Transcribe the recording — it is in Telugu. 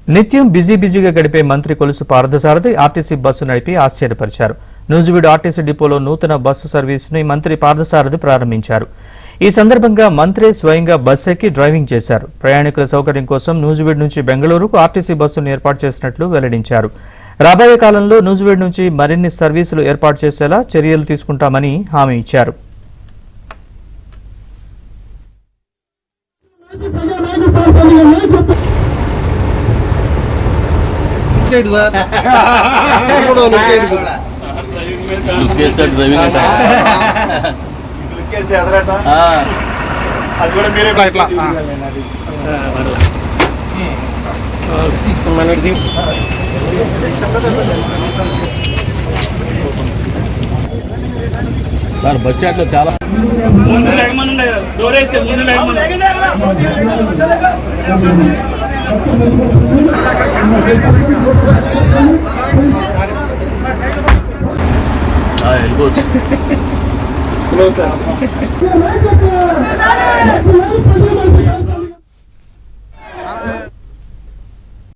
నిత్యం బిజీగా గడిపే మంత్రి కొలుసు పార్థసారథి ఆర్టీసీ బస్సు నడిపి ఆశ్చర్యపరిచారు. నూజివీడు ఆర్టీసీ డిపోలో నూతన బస్సు సర్వీసును మంత్రి పార్థసారథి ప్రారంభించారు. ఈ సందర్భంగా మంత్రి స్వయంగా బస్సు ఎక్కి డ్రైవింగ్ చేశారు. ప్రయాణికుల సౌకర్యం కోసం నూజివీడు నుంచి బెంగళూరుకు ఆర్టీసీ బస్సును ఏర్పాటు చేసినట్లు వెల్లడించారు. రాబోయే కాలంలో నూజివీడు నుంచి మరిన్ని సర్వీసులు ఏర్పాటు చేసేలా చర్యలు తీసుకుంటామని హామీ ఇచ్చారు. సార్ బస్ స్టాండ్ లో చాలా వెళ్ళిపోవచ్చు.